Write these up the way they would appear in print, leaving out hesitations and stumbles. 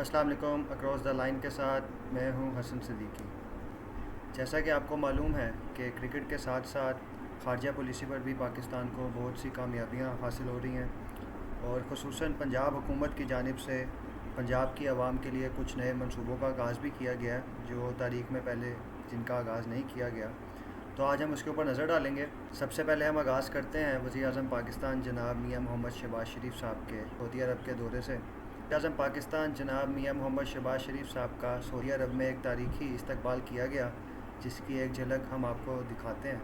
अस्सलाम वालेकुम। Across the line के साथ मैं हूं हसन सिद्दीकी। जैसा कि आपको मालूम है कि क्रिकेट के साथ साथ खारजा पॉलिसी पर भी पाकिस्तान को बहुत सी कामयाबियां हासिल हो रही हैं और ख़ुसूसन पंजाब हुकूमत की जानिब से पंजाब की आवाम के लिए कुछ नए मंसूबों का आगाज़ भी किया गया है जो तारीख़ में पहले जिनका आगाज़ नहीं किया गया। तो आज हम उसके ऊपर नज़र डालेंगे। सबसे पहले हम आगाज़ करते हैं वज़ीर आज़म पाकिस्तान जनाब मियां मोहम्मद शहबाज शरीफ साहब के सऊदी अरब के दौरे से। वज़ीर आज़म पाकिस्तान जनाब मियां मोहम्मद शहबाज शरीफ साहब का सऊदी अरब में एक तारीख़ी इस्तकबाल किया गया, जिसकी एक झलक हम आपको दिखाते हैं।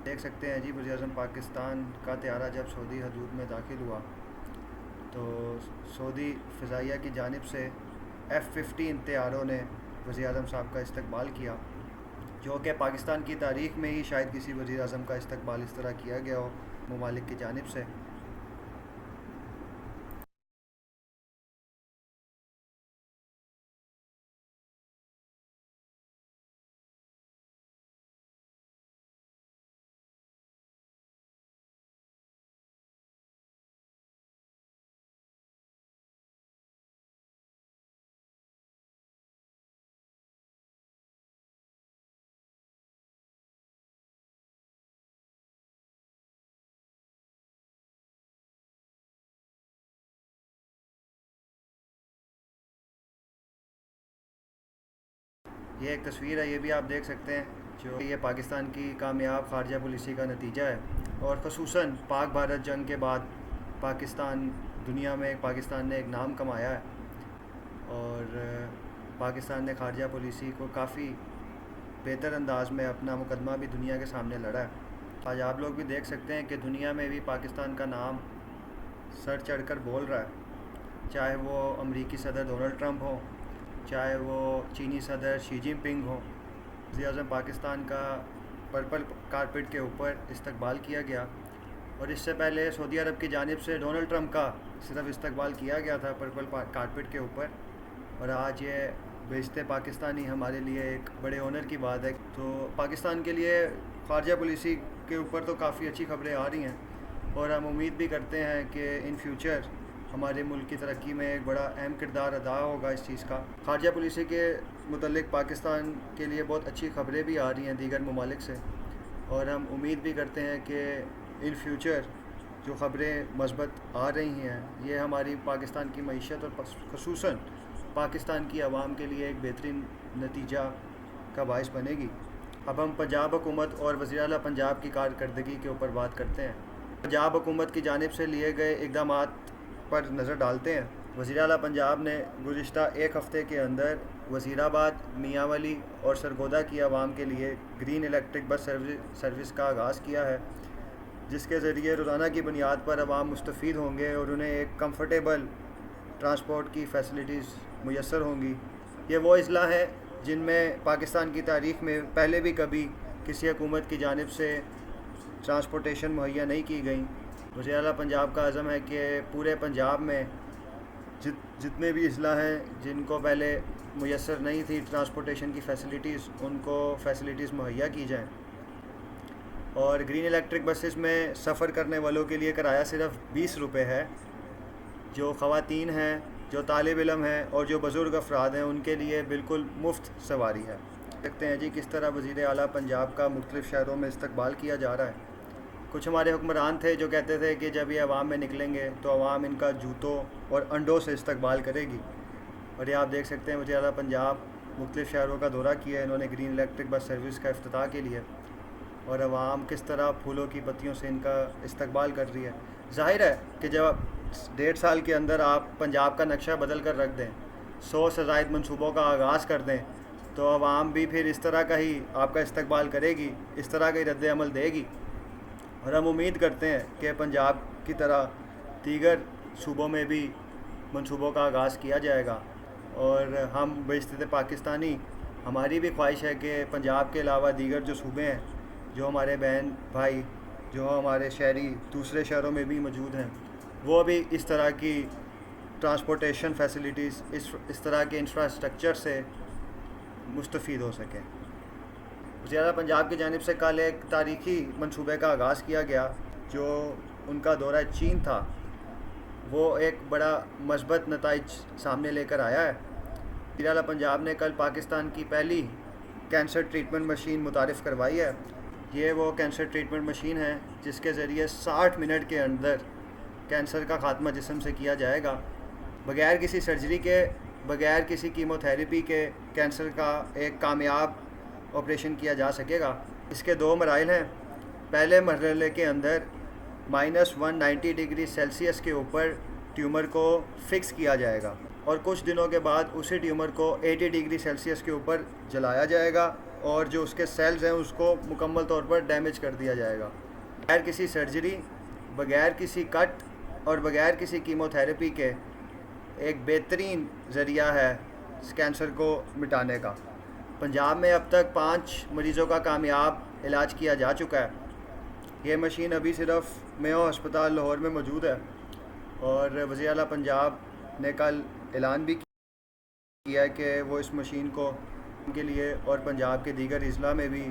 देख सकते हैं जी, वज़ीर आज़म पाकिस्तान का त्यारा जब सऊदी हदूद में दाखिल हुआ तो सऊदी फ़िज़ाइया की जानिब से F-15 तैयारों ने वज़ीर आज़म साहब का इस्तकबाल किया, जो कि पाकिस्तान की तारीख़ में ही शायद किसी वज़ीर आज़म का इस्तकबाल इस तरह किया गया हो ममालिक की जानिब से। ये एक तस्वीर है, ये भी आप देख सकते हैं, जो ये पाकिस्तान की कामयाब खारजा पॉलिसी का नतीजा है। और ख़ुसूसन पाक भारत जंग के बाद पाकिस्तान दुनिया में पाकिस्तान ने एक नाम कमाया है और पाकिस्तान ने खारजा पॉलिसी को काफ़ी बेहतर अंदाज में अपना मुकदमा भी दुनिया के सामने लड़ा है। आज आप लोग भी देख सकते हैं कि दुनिया में भी पाकिस्तान का नाम सर चढ़कर बोल रहा है, चाहे वो अमरीकी सदर डोनाल्ड ट्रंप हो, चाहे वो चीनी सदर शी जिनपिंग हो। वज़ीर आज़म पाकिस्तान का पर्पल कारपेट के ऊपर इस्तकबाल किया गया और इससे पहले सऊदी अरब की जानिब से डोनाल्ड ट्रंप का सिर्फ इस्तकबाल किया गया था पर्पल कारपेट के ऊपर। और आज ये बेशते पाकिस्तानी हमारे लिए एक बड़े ऑनर की बात है। तो पाकिस्तान के लिए खारजा पॉलिसी के ऊपर तो काफ़ी अच्छी खबरें आ रही हैं और हम उम्मीद भी करते हैं कि इन फ्यूचर हमारे मुल्क की तरक्की में एक बड़ा अहम किरदार अदा होगा इस चीज़ का। खारजा पॉलिसी के मुतल्लिक़ पाकिस्तान के लिए बहुत अच्छी खबरें भी आ रही हैं दीगर ममालिक से और हम उम्मीद भी करते हैं कि इन फ्यूचर जो ख़बरें मस्बत आ रही हैं ये हमारी पाकिस्तान की मईशत और ख़ुसूसन पाकिस्तान की आवाम के लिए एक बेहतरीन नतीजा का बाइस बनेगी। अब हम पंजाब हुकूमत और वज़ीर आला पंजाब की कारकर्दगी के ऊपर बात करते हैं। पंजाब हुकूमत की जानिब से लिए गए इक़दामात पर नज़र डालते हैं। वज़ीर आला पंजाब ने गुज़िश्ता एक हफ़्ते के अंदर वज़ीराबाद, मियांवाली और सरगोदा की आवाम के लिए ग्रीन इलेक्ट्रिक बस सर्विस का आगाज़ किया है, जिसके ज़रिए रोज़ाना की बुनियाद पर आवाम मुस्तफ़ीद होंगे और उन्हें एक कम्फ़र्टेबल ट्रांसपोर्ट की फ़ैसिलिटीज़ मुयस्सर होंगी। ये वो अज़ला हैं जिनमें पाकिस्तान की तारीख़ में पहले भी कभी किसी हुकूमत की जानिब से ट्रांसपोर्टेशन मुहैया नहीं की गई। वज़ीर आला पंजाब का अज़म है कि पूरे पंजाब में जितने भी अज़ला हैं जिनको पहले मुयस्सर नहीं थी ट्रांसपोर्टेशन की फ़ैसिलिटीज़, उनको फ़ैसिलिटीज़ मुहैया की जाएँ। और ग्रीन इलेक्ट्रिक बसेस में सफ़र करने वालों के लिए किराया सिर्फ 20 रुपये है। जो ख़वातीन हैं, जो तालिब इल्म हैं और जो बुज़ुर्ग अफराद हैं उनके लिए बिल्कुल मुफ्त सवारी है। देखते हैं जी किस तरह वज़ीर आला पंजाब का मुख्तलिफ़ शहरों में इस्तकबाल किया जा रहा है। कुछ हमारे हुक्मरान थे जो कहते थे कि जब ये अवाम में निकलेंगे तो अवाम इनका जूतों और अंडों से इस्तकबाल करेगी। और ये आप देख सकते हैं वज़ीर आला पंजाब मुख्तलिफ़ शहरों का दौरा किया है इन्होंने ग्रीन इलेक्ट्रिक बस सर्विस का इफ्तिताह के लिए, और अवाम किस तरह फूलों की पत्तियों से इनका इस्तकबाल कर रही है। ज़ाहिर है कि जब 1.5 साल के अंदर आप पंजाब का नक्शा बदल कर रख दें, 100 से ज़ायद मनसूबों का आगाज़ कर दें, तो अवाम भी फिर इस तरह का ही आपका इस्तकबाल करेगी, इस तरह का ही रद्द अमल देगी। और हम उम्मीद करते हैं कि पंजाब की तरह दीगर सूबों में भी मनसूबों का आगाज़ किया जाएगा। और हम बेइज्जत पाकिस्तानी, हमारी भी ख्वाहिश है कि पंजाब के अलावा दीगर जो सूबे हैं, जो हमारे बहन भाई, जो हमारे शहरी दूसरे शहरों में भी मौजूद हैं, वो भी इस तरह की ट्रांसपोर्टेशन फ़ैसिलिटीज़, इस तरह के इंफ्रास्ट्रक्चर से मुस्तफ़ीद हो सकें। वज़ीर आला पंजाब की जानिब से कल एक तारीख़ी मनसूबे का आगाज़ किया गया, जो उनका दौरा चीन था, वो एक बड़ा मस्बत नताइज सामने लेकर आया है। वज़ीर-ए-आला पंजाब ने कल पाकिस्तान की पहली कैंसर ट्रीटमेंट मशीन मुतारिफ़ करवाई है। ये वो कैंसर ट्रीटमेंट मशीन है जिसके ज़रिए 60 मिनट के अंदर कैंसर का ख़ात्मा जिस्म से किया जाएगा, बग़ैर किसी सर्जरी के, बग़ैर किसी कीमोथेरेपी के कैंसर का एक कामयाब ऑपरेशन किया जा सकेगा। इसके 2 मराइल हैं। पहले मरहले के अंदर -190 डिग्री सेल्सियस के ऊपर ट्यूमर को फ़िक्स किया जाएगा और कुछ दिनों के बाद उसी ट्यूमर को 80 डिग्री सेल्सियस के ऊपर जलाया जाएगा और जो उसके सेल्स हैं उसको मुकम्मल तौर पर डैमेज कर दिया जाएगा। बगैर किसी सर्जरी, बगैर किसी कट और बगैर किसी कीमोथेरेपी के एक बेहतरीन ज़रिया है इस कैंसर को मिटाने का। पंजाब में अब तक 5 मरीज़ों का कामयाब इलाज किया जा चुका है। ये मशीन अभी सिर्फ मेयो अस्पताल लाहौर में मौजूद है और वज़ीर-ए-आला पंजाब ने कल ऐलान भी किया है कि वो इस मशीन को के लिए और पंजाब के दीगर अजला में भी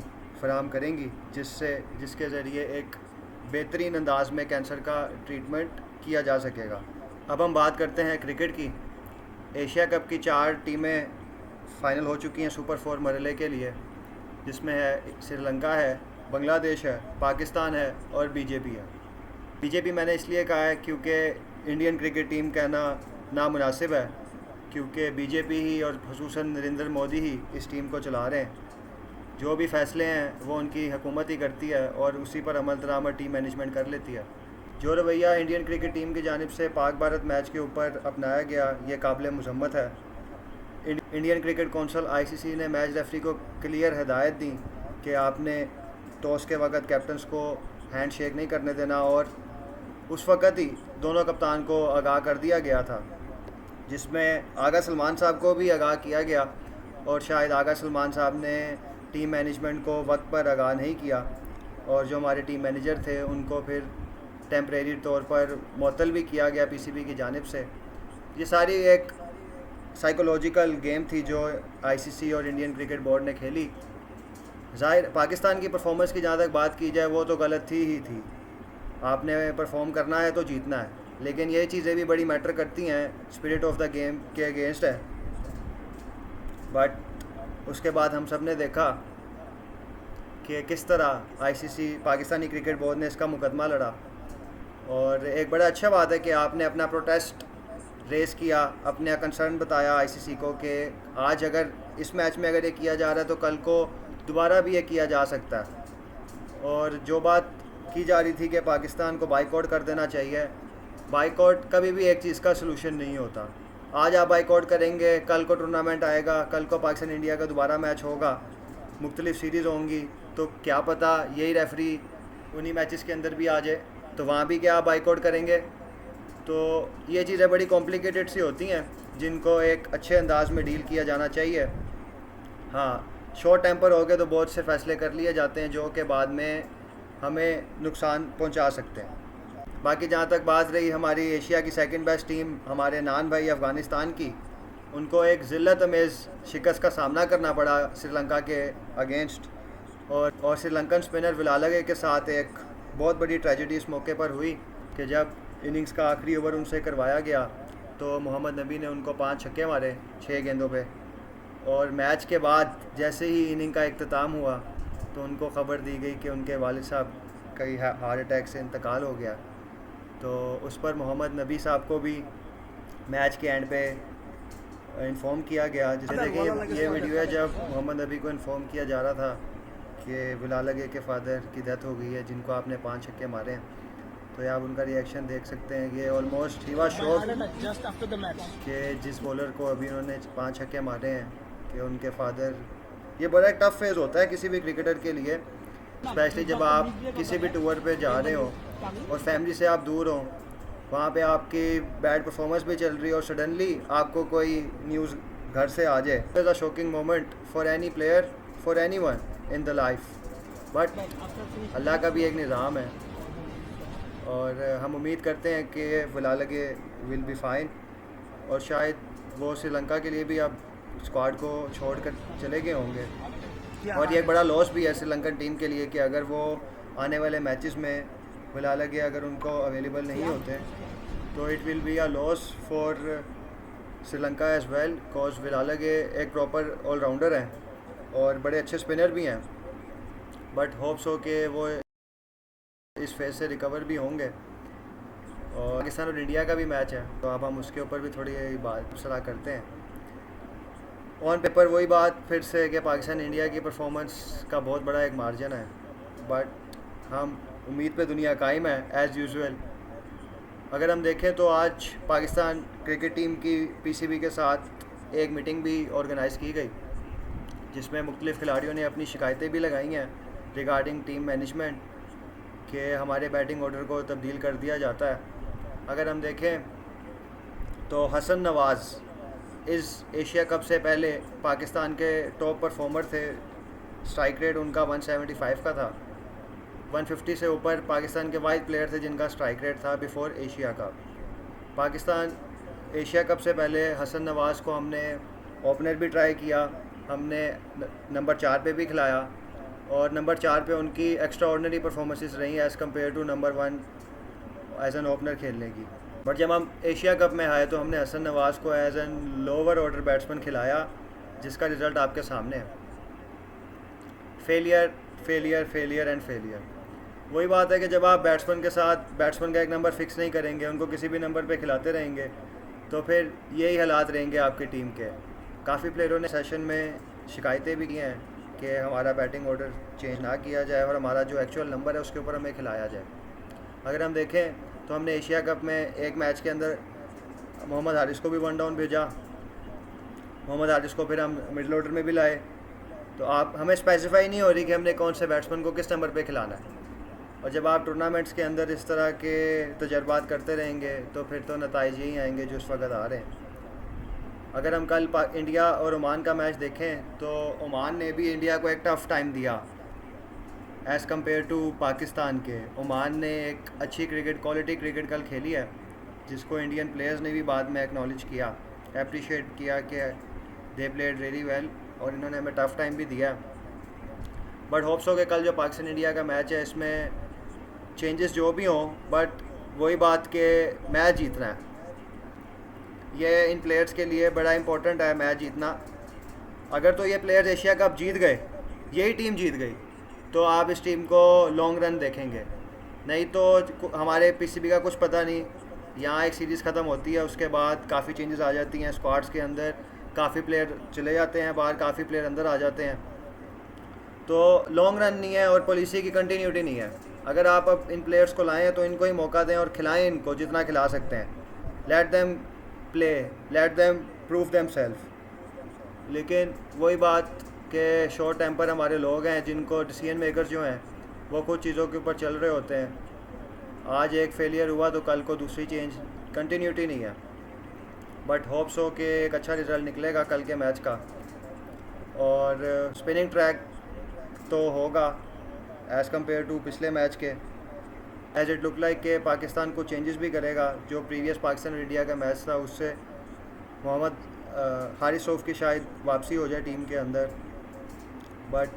फराहम करेंगी, जिसके ज़रिए एक बेहतरीन अंदाज में कैंसर का ट्रीटमेंट किया जा सकेगा। अब हम बात करते हैं क्रिकेट की। एशिया कप की 4 टीमें फ़ाइनल हो चुकी हैं सुपर 4 मरहले के लिए, जिसमें है श्रीलंका है, बांग्लादेश है, पाकिस्तान है और बीजेपी है। बीजेपी मैंने इसलिए कहा है क्योंकि इंडियन क्रिकेट टीम कहना नामुनासिब है, क्योंकि बीजेपी ही और ख़ुसूसन नरेंद्र मोदी ही इस टीम को चला रहे हैं। जो भी फ़ैसले हैं वो उनकी हुकूमत ही करती है और उसी पर अमल दरामद टीम मैनेजमेंट कर लेती है। जो रवैया इंडियन क्रिकेट टीम की जानिब से पाक भारत मैच के ऊपर अपनाया गया, ये काबिल मज़म्मत है। इंडियन क्रिकेट कौंसिल ICC ने मैच रेफरी को क्लियर हिदायत दी कि आपने टॉस के वक़्त कैप्टन्स को हैंड शेक नहीं करने देना और उस वक़्त ही दोनों कप्तान को आगाह कर दिया गया था, जिसमें आगा सलमान साहब को भी आगाह किया गया और शायद आगा सलमान साहब ने टीम मैनेजमेंट को वक्त पर आगाह नहीं किया और जो हमारे टीम मैनेजर थे उनको फिर टेम्परेरी तौर पर मुअत्तल भी किया गया PCB की जानिब से। ये सारी एक साइकोलॉजिकल गेम थी जो ICC और इंडियन क्रिकेट बोर्ड ने खेली। ज़ाहिर पाकिस्तान की परफॉर्मेंस की जहाँ तक बात की जाए वो तो गलत ही थी। आपने परफॉर्म करना है तो जीतना है, लेकिन ये चीज़ें भी बड़ी मैटर करती हैं, स्पिरिट ऑफ द गेम के अगेंस्ट है। बट उसके बाद हम सब ने देखा कि किस तरह ICC पाकिस्तानी क्रिकेट बोर्ड ने इसका मुकदमा लड़ा और एक बड़ा अच्छा बात है कि आपने अपना प्रोटेस्ट रेस किया, अपना कंसर्न बताया ICC को कि आज अगर इस मैच में अगर ये किया जा रहा है तो कल को दोबारा भी ये किया जा सकता है। और जो बात की जा रही थी कि पाकिस्तान को बाइकआउट कर देना चाहिए, बाइकआउट कभी भी एक चीज़ का सलूशन नहीं होता। आज आप बाइकआउट करेंगे, कल को टूर्नामेंट आएगा, कल को पाकिस्तान इंडिया का दोबारा मैच होगा, मुख्तलिफ सीरीज़ होंगी, तो क्या पता यही रेफरी उन्हीं मैचेस के अंदर भी आ जाए, तो वहाँ भी क्या आप बाइकआउट करेंगे। तो ये चीज़ें बड़ी कॉम्प्लिकेटेड सी होती हैं जिनको एक अच्छे अंदाज में डील किया जाना चाहिए। हाँ, शॉर्ट टेम्पर हो गए तो बहुत से फ़ैसले कर लिए जाते हैं जो कि बाद में हमें नुकसान पहुंचा सकते हैं। बाकी जहाँ तक बात रही हमारी एशिया की सेकंड बेस्ट टीम हमारे नान भाई अफ़गानिस्तान की, उनको एक ज़िल्लत अमेज़ शिकस्त का सामना करना पड़ा श्रीलंका के अगेंस्ट और श्रीलंकन स्पिनर विलालगे के साथ एक बहुत बड़ी ट्रेजेडी इस मौके पर हुई कि जब इनिंग्स का आखिरी ओवर उनसे करवाया गया तो मोहम्मद नबी ने उनको 5 छक्के मारे 6 गेंदों पे और मैच के बाद जैसे ही इनिंग का इख्तिताम हुआ तो उनको ख़बर दी गई कि उनके वालिद साहब का हार्ट अटैक से इंतकाल हो गया। तो उस पर मोहम्मद नबी साहब को भी मैच के एंड पे इन्फॉर्म किया गया। जिसे देखिए ये वीडियो है जब मोहम्मद नबी को इन्फॉर्म किया जा रहा था कि विलालगे के फादर की डेथ हो गई है जिनको आपने 5 छक्के मारे हैं। तो आप उनका रिएक्शन देख सकते हैं। ये ऑलमोस्ट ही वाज शॉक्ड कि जिस बॉलर को अभी उन्होंने 5 छक्के मारे हैं कि उनके फादर, ये बड़ा एक टफ़ फेज़ होता है किसी भी क्रिकेटर के लिए, स्पेशली जब आप किसी भी टूर पे जा रहे हो और फैमिली से आप दूर हो, वहाँ पे आपकी बैड परफॉर्मेंस भी चल रही है और सडनली आपको कोई न्यूज़ घर से आ जाए। It is a shocking moment for any player, for anyone in the life. But Allah का भी एक निज़ाम है और हम उम्मीद करते हैं कि विलालगे विल बी फाइन और शायद वो श्रीलंका के लिए भी अब स्क्वाड को छोड़कर चले गए होंगे। और ये एक बड़ा लॉस भी है श्रीलंकन टीम के लिए कि अगर वो आने वाले मैचेस में विलालगे अगर उनको अवेलेबल नहीं होते तो it will be a loss for Sri Lanka as well, cause विलालग एक प्रॉपर ऑलराउंडर हैं और बड़े अच्छे स्पिनर भी हैं, बट होप्स हो कि वो इस फेज से रिकवर भी होंगे। और पाकिस्तान और इंडिया का भी मैच है, तो अब हम उसके ऊपर भी थोड़ी बात सलाह करते हैं। ऑन पेपर वही बात फिर से कि पाकिस्तान इंडिया की परफॉर्मेंस का बहुत बड़ा एक मार्जिन है, बट हम उम्मीद पे दुनिया कायम है एज़ यूजुअल। अगर हम देखें तो आज पाकिस्तान क्रिकेट टीम की पीसीबी के साथ एक मीटिंग भी ऑर्गेनाइज़ की गई, जिसमें मुख्तलिफ़ खिलाड़ियों ने अपनी शिकायतें भी लगाई हैं रिगार्डिंग टीम मैनेजमेंट कि हमारे बैटिंग ऑर्डर को तब्दील कर दिया जाता है। अगर हम देखें तो हसन नवाज़ इस एशिया कप से पहले पाकिस्तान के टॉप परफॉर्मर थे। स्ट्राइक रेट उनका 175 का था। 150 से ऊपर पाकिस्तान के वाइड प्लेयर थे जिनका स्ट्राइक रेट था before Asia cup. Pakistan Asia cup से पहले हसन नवाज़ को हमने ओपनर भी ट्राई किया, हमने नंबर 4 पे भी खिलाया और नंबर 4 पे उनकी एक्स्ट्रा ऑर्डिनरी परफॉर्मेंसेस रही as compare to number 1 as an opener खेलने की। बट जब हम एशिया कप में आए तो हमने हसन नवाज़ को as an lower order batsman खिलाया, जिसका रिज़ल्ट आपके सामने है। Failure failure failure and failure. वही बात है कि जब आप बैट्समैन के साथ बैट्समैन का एक नंबर फिक्स नहीं करेंगे, उनको किसी भी नंबर पे खिलाते रहेंगे, तो फिर यही हालात रहेंगे आपकी टीम के। काफ़ी प्लेयरों ने सेशन में शिकायतें भी की हैं कि हमारा बैटिंग ऑर्डर चेंज ना किया जाए और हमारा जो एक्चुअल नंबर है उसके ऊपर हमें खिलाया जाए। अगर हम देखें तो हमने एशिया कप में एक मैच के अंदर मोहम्मद हारिस को भी 1 डाउन भेजा, मोहम्मद हारिस को फिर हम मिडल ऑर्डर में भी लाए। तो आप हमें स्पेसिफाई नहीं हो रही कि हमने कौन से बैट्समैन को किस नंबर पे खिलाना है। और जब आप टूर्नामेंट्स के अंदर इस तरह के तजर्बात करते रहेंगे तो फिर तो नताइज यही आएंगे जो इस वक्त आ रहे हैं। अगर हम कल इंडिया और ओमान का मैच देखें तो ओमान ने भी इंडिया को एक टफ़ टाइम दिया एज़ कम्पेयर टू पाकिस्तान के। ओमान ने एक अच्छी क्वालिटी क्रिकेट कल खेली है, जिसको इंडियन प्लेयर्स ने भी बाद में एक्नॉलेज किया, अप्रिशिएट किया कि दे प्लेड रियली वेल और इन्होंने हमें टफ़ टाइम भी दिया। बट होप्स हो कि कल जो पाकिस्तान इंडिया का मैच है इसमें चेंजेस जो भी हों, बट वही बात कि मैच जीतना है, ये इन प्लेयर्स के लिए बड़ा इंपॉर्टेंट है मैच जीतना। अगर तो ये प्लेयर्स एशिया कप जीत गए, यही टीम जीत गई, तो आप इस टीम को लॉन्ग रन देखेंगे। नहीं तो हमारे पीसीबी का कुछ पता नहीं, यहाँ एक सीरीज़ ख़त्म होती है, उसके बाद काफ़ी चेंजेस आ जाती हैं स्क्वाड्स के अंदर, काफ़ी प्लेयर चले जाते हैं बाहर, काफ़ी प्लेयर अंदर आ जाते हैं, तो लॉन्ग रन नहीं है और पॉलिसी की कंटिन्यूटी नहीं है। अगर आप अब इन प्लेयर्स को लाएँ तो इनको ही मौका दें और खिलाएँ इनको जितना खिला सकते हैं। Let them play, let them prove them self. लेकिन वही बात कि शॉर्ट टेम्पर हमारे लोग हैं जिनको डिसीजन मेकर्स जो हैं वो कुछ चीज़ों के ऊपर चल रहे होते हैं। आज एक फेलियर हुआ तो कल को दूसरी चेंज, कंटिन्यूटी नहीं है। बट होप्स हो कि एक अच्छा रिज़ल्ट निकलेगा कल के मैच का और स्पिनिंग ट्रैक तो होगा एज़ कम्पेयर टू पिछले मैच के। एज इट लुक लाइक कि पाकिस्तान को चेंजेस भी करेगा। जो प्रीवियस पाकिस्तान और इंडिया का मैच था उससे मोहम्मद हारिस रऊफ़ की शायद वापसी हो जाए टीम के अंदर, but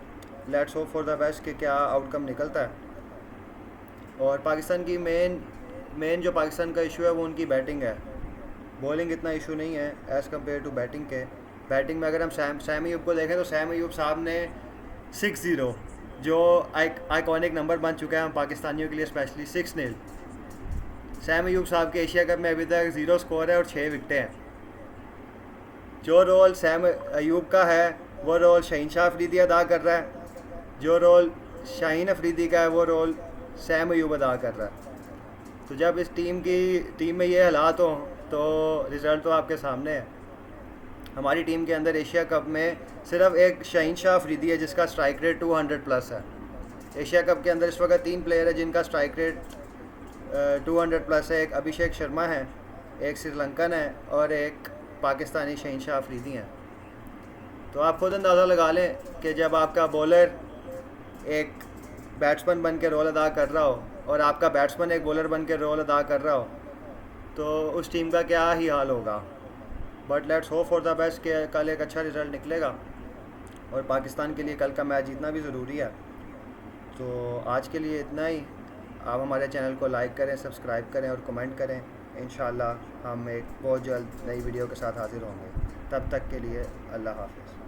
let's hope for the best कि क्या आउटकम निकलता है। और पाकिस्तान की मेन जो पाकिस्तान का इशू है वो उनकी बैटिंग है। बॉलिंग इतना इशू नहीं है एज़ कम्पेयर टू बैटिंग के। बैटिंग में अगर हम सैम अयूब को देखें तो सैम अयूब साहब ने 6-0 जो आइकॉनिक नंबर बन चुका है हम पाकिस्तानियों के लिए, स्पेशली 6-0। सैम अयूब साहब के एशिया कप में अभी तक 0 स्कोर है और 6 विकटें हैं। जो रोल सैम अयूब का है वो रोल शाहीन शाह अफरीदी अदा कर रहा है, जो रोल शाहीन अफरीदी का है वो रोल सैम अयूब अदा कर रहा है। तो जब इस टीम में ये हालात हों तो रिज़ल्ट तो आपके सामने है। हमारी टीम के अंदर एशिया कप में सिर्फ एक शाहीन शाह अफरीदी है जिसका स्ट्राइक रेट 200+ है। एशिया कप के अंदर इस वक्त 3 प्लेयर है जिनका स्ट्राइक रेट 200+ है। एक अभिषेक शर्मा है, एक श्रीलंकन है और एक पाकिस्तानी शाहीन शाह अफरीदी हैं। तो आप खुद अंदाज़ा लगा लें कि जब आपका बॉलर एक बैट्समैन बन के रोल अदा कर रहा हो और आपका बैट्समैन एक बॉलर बन के रोल अदा कर रहा हो तो उस टीम का क्या ही हाल होगा। But let's hope for the best कि कल एक अच्छा रिज़ल्ट निकलेगा और पाकिस्तान के लिए कल का मैच जीतना भी ज़रूरी है। तो आज के लिए इतना ही। आप हमारे चैनल को लाइक करें, सब्सक्राइब करें और कमेंट करें। इंशाल्लाह हम एक बहुत जल्द नई वीडियो के साथ हाज़िर होंगे। तब तक के लिए अल्लाह हाफ़िज़।